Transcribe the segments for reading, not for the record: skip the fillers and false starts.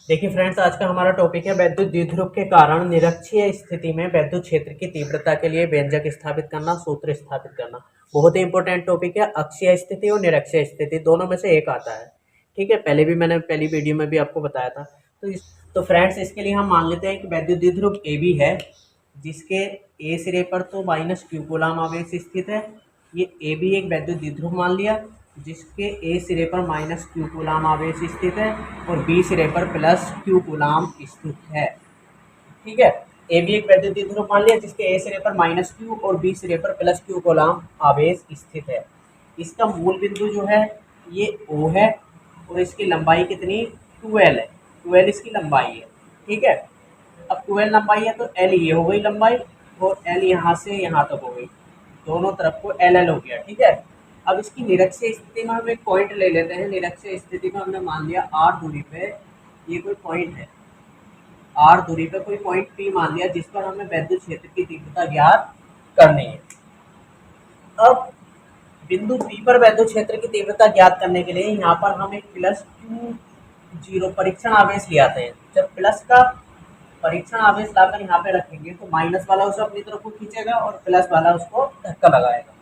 देखिए फ्रेंड्स, आज का हमारा टॉपिक है वैद्युत द्विध्रुव के कारण निरक्षीय स्थिति में वैद्युत क्षेत्र की तीव्रता के लिए व्यंजक स्थापित करना, सूत्र स्थापित करना। बहुत ही इंपॉर्टेंट टॉपिक है। अक्षीय स्थिति और निरक्षीय स्थिति दोनों में से एक आता है। ठीक है, मैंने पहली वीडियो में भी आपको बताया था। तो फ्रेंड्स, इसके लिए हम मान लेते हैं कि वैद्युत द्विध्रुव ए बी है, जिसके ए सिरे पर तो माइनस क्यू कूलाम आवेश स्थित है। ये ए बी एक वैद्युत द्विध्रुव मान लिया, जिसके ए सिरे पर माइनस क्यू कूलाम आवेश स्थित है और बी सिरे पर प्लस क्यू कूलाम स्थित है। ठीक है, ए बी एक वैद्युत द्विध्रुव मान लिया, जिसके ए सिरे पर माइनस क्यू और बी सिरे पर प्लस क्यू कूलाम आवेश स्थित है। इसका मूल बिंदु जो है ये ओ है और इसकी लंबाई कितनी 12 है। 12 इसकी लंबाई है। ठीक है, अब 12 लंबाई है तो एल ये हो गई लंबाई और एल यहाँ से यहाँ तक हो गई, दोनों तरफ को एल एल हो गया। ठीक है, अब इसकी निरक्षीय स्थिति में हम एक पॉइंट ले लेते हैं। निरक्षीय स्थिति में हमने मान लिया आर दूरी पे ये कोई पॉइंट है, आर दूरी पे कोई पॉइंट पी मान लिया, जिस पर हमें वैद्युत क्षेत्र की तीव्रता ज्ञात करनी है। अब बिंदु पी पर वैद्युत क्षेत्र की तीव्रता ज्ञात करने के लिए यहाँ पर हम एक प्लस Q0 परीक्षण आवेश ले आते हैं। जब प्लस का परीक्षण आवेश लाकर यहाँ पे रखेंगे तो माइनस वाला उसे अपनी तरफ को खींचेगा और प्लस वाला उसको धक्का लगाएगा।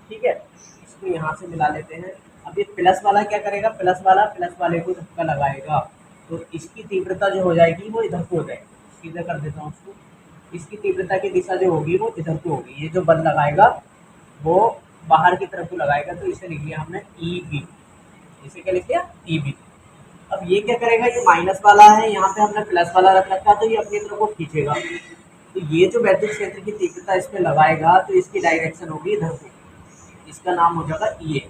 ठीक है, इसको यहाँ से मिला लेते हैं। अब ये प्लस वाला क्या करेगा, प्लस वाले को धक्का लगाएगा तो इसकी तीव्रता जो हो जाएगी वो इधर को हो जाएगी। सीधा कर देता हूँ उसको, इसकी तीव्रता की दिशा जो होगी वो इधर को होगी। ये जो बल लगाएगा वो बाहर की तरफ को लगाएगा, तो इसे लिख लिया हमने ई बी। इसे क्या लिख लिया, ई बी। अब ये क्या करेगा, ये माइनस वाला है, यहाँ पे हमने प्लस वाला रख रखा, तो ये अपनी तरफ को खींचेगा। तो ये जो वैद्युत क्षेत्र की तीव्रता इस पे लगाएगा तो इसकी डायरेक्शन होगी इधर को, इसका नाम हो जाएगा ई ए।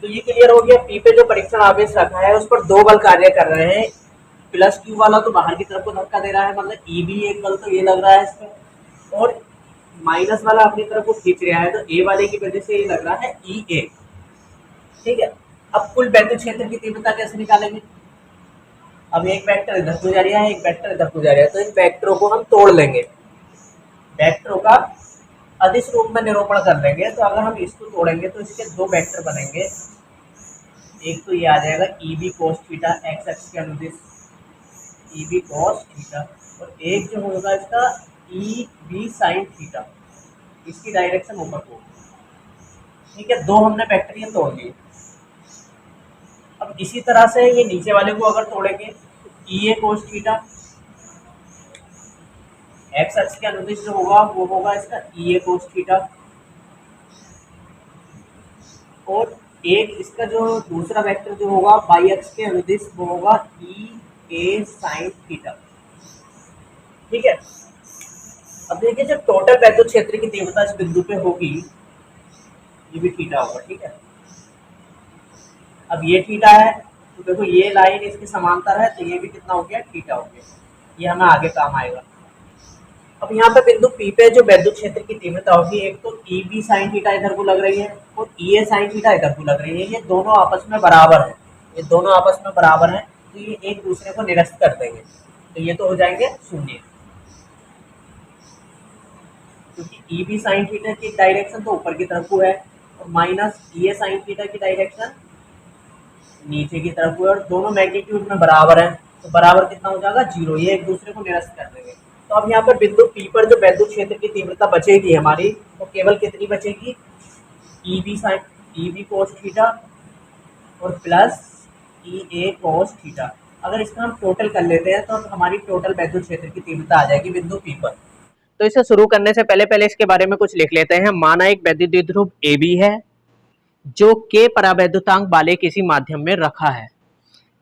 तो ये क्लियर हो गया। पी पे जो परीक्षण आवेश रखा है उस पर दो बल कार्य कर रहे हैं। प्लस क्यू वाला तो बाहर की तरफ को धक्का दे रहा है, मतलब ई बी एक बल तो ये लग रहा है इस पर, और माइनस वाला अपनी तरफ को खींच रहा है, तो ए वाले की वजह से ये लग रहा है ई ए। ठीक है, अब कुल वैद्युत क्षेत्र की तीव्रता कैसे निकालेंगे। अब एक वेक्टर इधर को जा रहा है, एक वेक्टर इधर को जा रहा है, तो इन वेक्टरों को हम तोड़ लेंगे, वेक्टरों का अदिश रूप में निरूपण कर देंगे। तो अगर हम इसको तोड़ेंगे तो इसके दो वेक्टर बनेंगे। एक तो ये आ जाएगा e b cos theta x x के अनुदिश ई बी कोस थीटा, और एक जो होगा इसका ई बी साइन थीटा, इसकी डायरेक्शन ऊपर को। ठीक है, दो हमने वेक्टर ये तोड़ लिए। अब इसी तरह से ये नीचे वाले को अगर तोड़ेंगे तो ई ए कोस थीटा एक्स अक्ष के अनुदिश जो होगा वो होगा इसका ई ए कोस थीटा, और एक इसका जो दूसरा वेक्टर जो होगा वाई अक्ष के अनुदिश वो होगा ई ए साइन थीटा। ठीक है, अब देखिए जब टोटल वैद्युत क्षेत्र की तीव्रता इस बिंदु पे होगी ये भी थीटा होगा। ठीक है, अब ये थीटा है तो देखो ये लाइन इसके समांतर है, तो ये भी कितना हो गया, थीटा हो गया। ये हमें आगे काम आएगा। अब यहाँ पे बिंदु पी पे जो वैद्युत क्षेत्र की तीव्रता होगी, एक तो ई बी साइन थीटा इधर को लग रही है और ई ए साइन थीटा इधर को लग रही है। ये दोनों आपस में बराबर है, ये दोनों आपस में बराबर है, तो ये एक दूसरे को निरस्त कर देंगे, तो ये तो हो जाएंगे शून्य, क्योंकि ई बी साइन थीटा की डायरेक्शन तो ऊपर की तरफ को है और माइनस ई ए साइन थीटा की डायरेक्शन नीचे की तरफ को है, और दोनों मैग्नीट्यूड में बराबर है, तो बराबर कितना हो जाएगा, जीरो। ये एक दूसरे को निरस्त कर देंगे। तो अब यहाँ पर बिंदु पी पर जो वैद्युत क्षेत्र की तीव्रता बचेगी हमारी, वो केवल कितनी बचेगी, e b sine e b cos theta और plus e a cos theta. अगर इसका हम टोटल कर लेते हैं तो हमारी टोटल वैद्युत क्षेत्र की तीव्रता आ जाएगी बिंदु पी पर। तो इसे शुरू करने से पहले इसके बारे में कुछ लिख लेते हैं। माना एक वैद्युत द्विध्रुव ए बी है जो के परावैद्युतांक वाले किसी माध्यम में रखा है,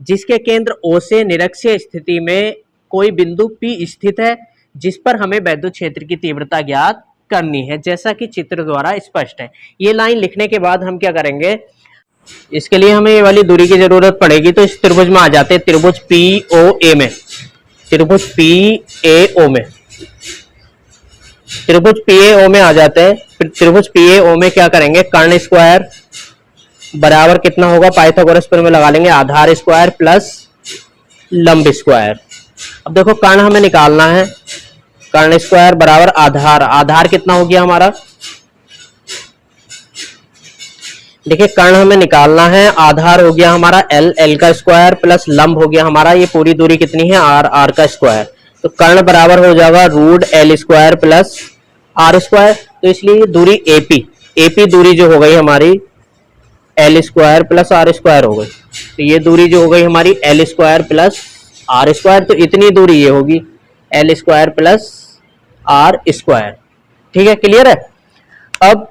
जिसके केंद्र ओ से निरक्षीय स्थिति में कोई बिंदु पी स्थित है, जिस पर हमें वैद्युत क्षेत्र की तीव्रता ज्ञात करनी है, जैसा कि चित्र द्वारा स्पष्ट है। ये लाइन लिखने के बाद हम क्या करेंगे, इसके लिए हमें ये वाली दूरी की जरूरत पड़ेगी। तो इस त्रिभुज में आ जाते हैं, त्रिभुज पी ओ ए में, त्रिभुज पी ए ओ में, त्रिभुज पी ए ओ में आ जाते हैं। त्रिभुज पी ए ओ में क्या करेंगे, कर्ण स्क्वायर बराबर कितना होगा, पाइथागोरस प्रमेय लगा लेंगे, आधार स्क्वायर प्लस लंब स्क्वायर। अब देखो कर्ण हमें निकालना है, कर्ण स्क्वायर बराबर आधार, आधार कितना हो गया हमारा, देखिए कर्ण हमें निकालना है, आधार हो गया हमारा एल, एल का स्क्वायर प्लस लंब हो गया हमारा, ये पूरी दूरी कितनी है आर, आर का स्क्वायर। तो कर्ण बराबर हो जाएगा root L square plus are square. तो इसलिए दूरी एपी, एपी दूरी जो हो गई हमारी l square plus are square हो गई। तो ये दूरी जो हो गई हमारी l square plus are square, तो इतनी दूरी ये होगी l square plus are square. ठीक है, क्लियर है। अब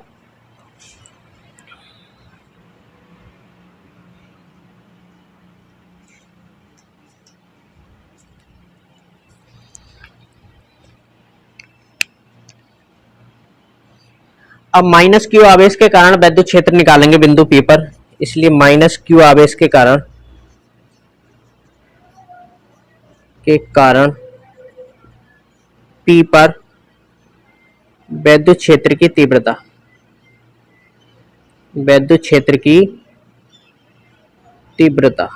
माइनस क्यू आवेश के कारण वैद्युत क्षेत्र निकालेंगे बिंदु पी पर, इसलिए माइनस क्यू आवेश के कारण पी पर वैद्युत क्षेत्र की तीव्रता, वैद्युत क्षेत्र की तीव्रता।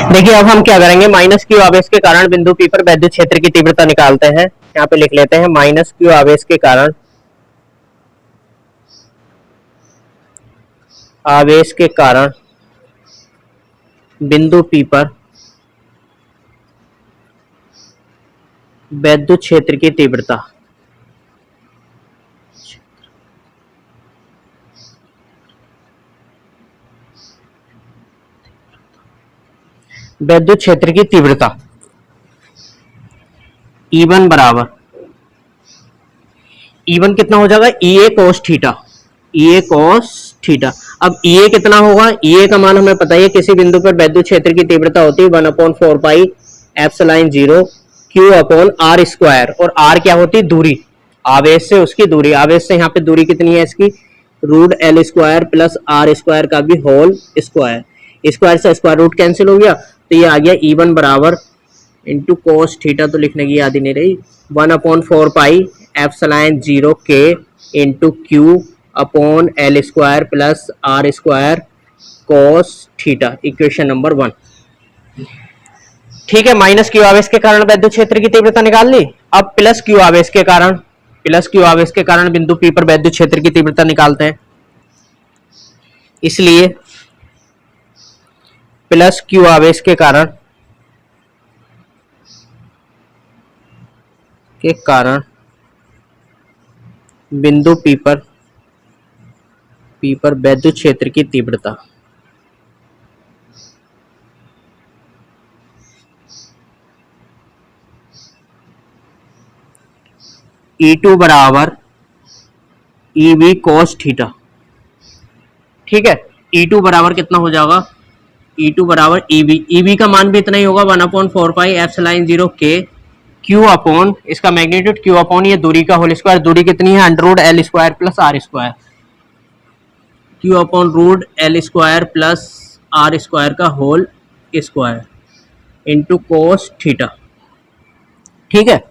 देखिए अब हम क्या करेंगे, माइनस क्यू आवेश के कारण बिंदु पी पर वैद्युत क्षेत्र की तीव्रता निकालते हैं। यहाँ पे लिख लेते हैं माइनस क्यू आवेश के कारण, आवेश के कारण बिंदु पी पर वैद्युत क्षेत्र की तीव्रता, वैद्युत क्षेत्र की तीव्रता E1 बराबर, E1 कितना हो जाएगा ई a cos theta, E a cos theta. अब ई ए कितना होगा, ई ए का मान हमें पता है, किसी बिंदु पर वैद्युत क्षेत्र की तीव्रता होती है 1/4 pi epsilon 0 q upon r square, और आर क्या होती है दूरी, आवेश से उसकी दूरी, आवेश से यहाँ पे दूरी कितनी है इसकी root L square plus are square का भी होल स्क्वायर, स्क्वायर से स्क्वायर रूट कैंसिल हो गया, तो ये आ गया E1 बराबर इंटू कोस थीटा, तो लिखने की याद ही नहीं रही, 1/4 पाई एप्सिलॉन 0 के into q upon l square plus are square cos theta, equation number 1। ठीक है, माइनस क्यू आवेश के कारण वैद्युत क्षेत्र की तीव्रता निकाल ली। अब प्लस क्यू आवेश के कारण, प्लस क्यू आवेश के कारण बिंदु पी पर वैद्युत क्षेत्र की तीव्रता निकालते हैं, इसलिए प्लस क्यू आवेश के कारण बिंदु पी पर वैद्युत क्षेत्र की तीव्रता E2 बराबर EV cos थीटा। ठीक है, E2 बराबर कितना हो जाएगा, E2 बराबर EV का मान भी इतना ही होगा 1/4 पाई एप्सिलॉन 0 के क्यू अपॉन, इसका मैग्नीट्यूड क्यू अपॉन ये दूरी का होल स्क्वायर, दूरी कितनी है under L square plus are square, Q upon root L square plus are square का whole square into cos theta. ठीक है,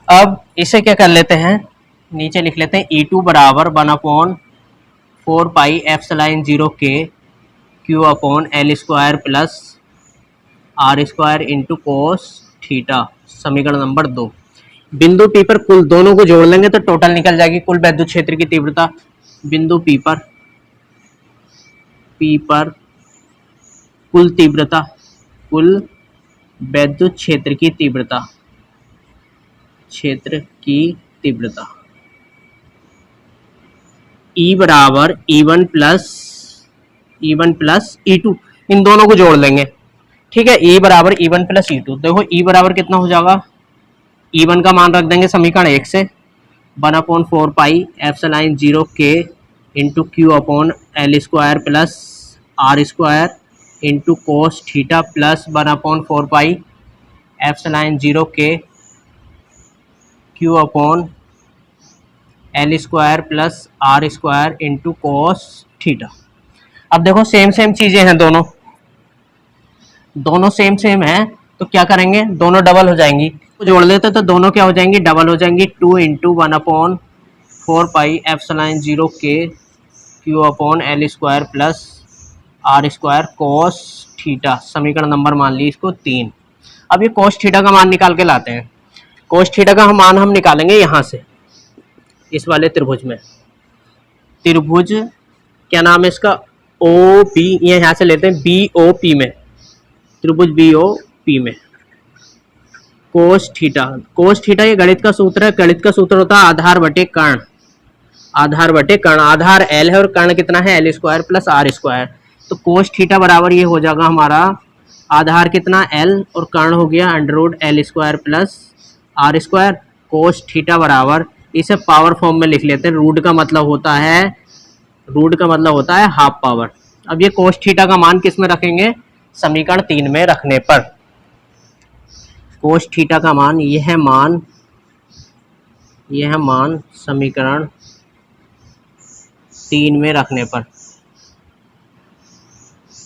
अब इसे क्या कर लेते हैं, नीचे लिख लेते हैं E2 बराबर 1/4 पाई एप्सिलॉन 0 के Q upon l square plus are square into cos theta, समीकरण नंबर 2। बिंदु पी पर कुल दोनों को जोड़ लेंगे तो टोटल निकल जाएगी कुल वैद्युत क्षेत्र की तीव्रता। बिंदु पी पर कुल तीव्रता, कुल वैद्युत क्षेत्र की तीव्रता, E बराबर E1 प्लस E2, इन दोनों को जोड़ लेंगे। ठीक है, E बराबर E1 प्लस E2, देखो E बराबर कितना हो जाएगा, E1 का मान रख देंगे समीकरण 1 से 1/4 पाई एप्सिलॉन 0 के into q upon l square plus are square into cos theta plus 1/4 pi epsilon 0 के Q upon l square plus are square into cos theta. अब देखो सेम सेम चीजें हैं, दोनों सेम सेम है, तो क्या करेंगे, दोनों डबल हो जाएंगी, तो जोड़ लेते तो दोनों क्या हो जाएंगी, डबल हो जाएंगी। 2 इंटू 1/4 पाई एप्सिलॉन 0 के Q upon l square plus are square cos theta, समीकरण नंबर मान ली इसको 3। अब ये कोस थीटा का मान निकाल के लाते हैं। कोस थीटा का मान हम निकालेंगे यहाँ से, इस वाले त्रिभुज में, त्रिभुज क्या नाम है इसका, ओ पी, ये यहाँ से लेते हैं बी ओ पी में, त्रिभुज बी ओ पी में कोस थीटा। कोस थीटा ये गणित का सूत्र है, गणित का सूत्र होता है आधार बटे कर्ण, आधार बटे कर्ण, आधार एल है और कर्ण कितना है, l square plus are square. तो कोस थीटा बराबर ये हो जाएगा हमारा, आधार कितना एल और कर्ण हो गया √एल square plus are square. Cos theta बराबर, इसे पावर फॉर्म में लिख लेते हैं, रूट का मतलब होता है हाफ पावर। अब ये कोस थीटा का मान किस में रखेंगे, समीकरण 3 में रखने पर, कोस थीटा का मान यह मान समीकरण 3 में रखने पर,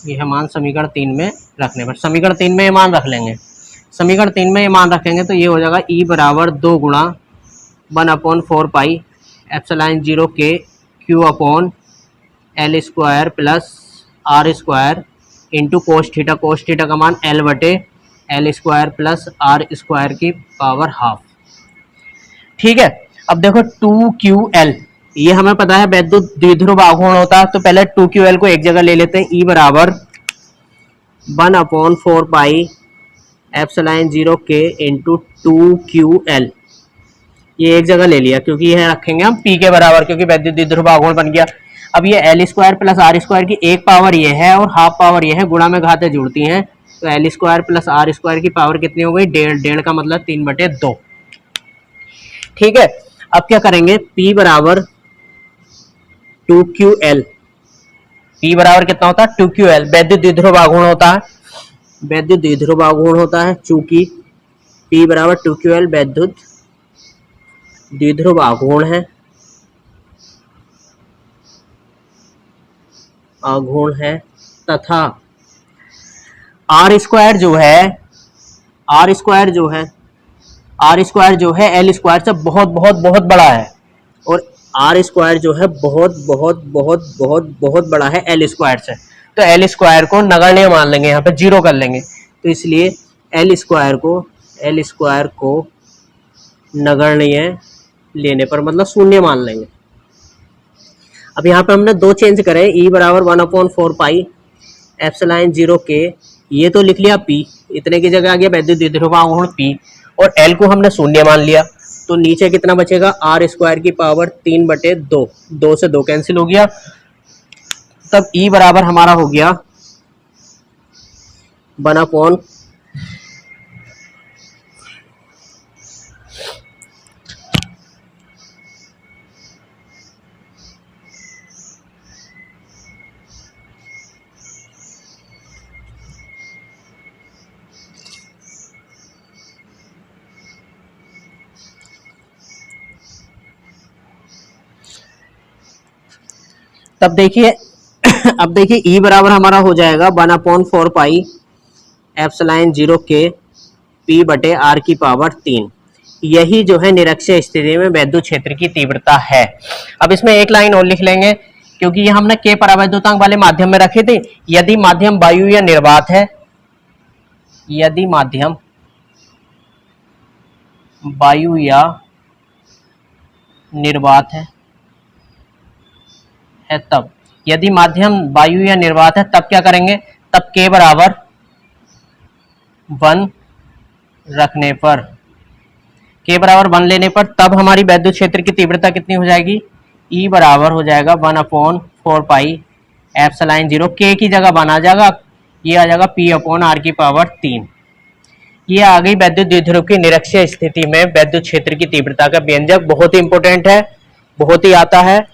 यह मान समीकरण 3 में रखने पर, समीकरण 3 में ये मान रख लेंगे, समीकरण 3 में ये मान रखेंगे तो ये हो जाएगा E बराबर 2 गुणा 1/4 पाई एप्सिलॉन 0 के Q upon l square plus are square into cos theta, cos theta का मान L बटे l square plus are square की पावर हाफ। ठीक है, अब देखो 2QL, ये हमें पता है वैद्युत द्विध्रुव आघूर्ण होता है, तो पहले 2QL को एक जगह ले लेते हैं। E बराबर 1/4 पाई एप्सिलॉन 0 के इंटू 2QL, ये एक जगह ले लिया क्योंकि यह रखेंगे हम P के बराबर, क्योंकि वैद्युत द्विध्रुव आघूर्ण बन गया। अब ये l square plus are square की एक पावर ये है और हाफ पावर ये है, गुणा में घातें जुड़ती हैं, तो l square plus are square की पावर कितनी हो गई, 1.5 का मतलब 3/2। ठीक है, अब क्या करेंगे, P बराबर 2QL, P बराबर कितना होता है 2QL, वैद्युत द्विध्रुव आघूर्ण होता है, वैद्युत द्विध्रुव आघूर्ण होता है, चूंकि P बराबर 2QL वैद्युत द्विध्रुव आघूर्ण है, तथा आर स्क्वायर जो है एल स्क्वायर से बहुत बहुत बहुत बड़ा है, और आर स्क्वायर जो है बहुत बहुत बहुत बहुत बहुत बड़ा है एल स्क्वायर से, तो एल स्क्वायर को नगण्य मान लेंगे, यहाँ पे 0 कर लेंगे, तो इसलिए एल स्क्वायर को नगण्य लेने पर मतलब शून्य मान लेंगे। अब यहाँ पे हमने 2 चेंज करे, E बराबर 1/4 पाई एप्सिलॉन 0 के, ये तो लिख लिया P, इतने की जगह आ गया वैद्युत द्विध्रुव आघूर्ण P, और L को हमने शून्य मान लिया, तो नीचे कितना बचेगा, आर स्क्वायर की पावर 3/2, 2 से 2 कैंसिल हो गया, तब E बराबर हमारा हो गया 1/, तब देखिए अब देखिए E बराबर हमारा हो जाएगा 1/4 पाई एप्सिलॉन 0 के P बटे R की पावर 3। यही जो है निरक्षीय स्थिति में वैद्युत क्षेत्र की तीव्रता है। अब इसमें एक लाइन और लिख लेंगे, क्योंकि ये हमने K परावैद्युतांक वाले माध्यम में रखे थे। यदि माध्यम वायु या निर्वात है, यदि माध्यम वायु या निर्वात है तब, यदि माध्यम वायु या निर्वात है तब क्या करेंगे, तब K बराबर 1 रखने पर, K बराबर 1 लेने पर तब हमारी वैद्युत क्षेत्र की तीव्रता कितनी हो जाएगी, E बराबर हो जाएगा 1/4 पाई एप्सिलॉन 0, K की जगह 1 आ जाएगा, ये आ जाएगा P/R की पावर 3। ये आ गई वैद्युत द्विध्रुव की निरक्षीय स्थिति में वैद्युत क्षेत्र की तीव्रता का व्यंजक। बहुत ही इंपॉर्टेंट है, बहुत ही आता है।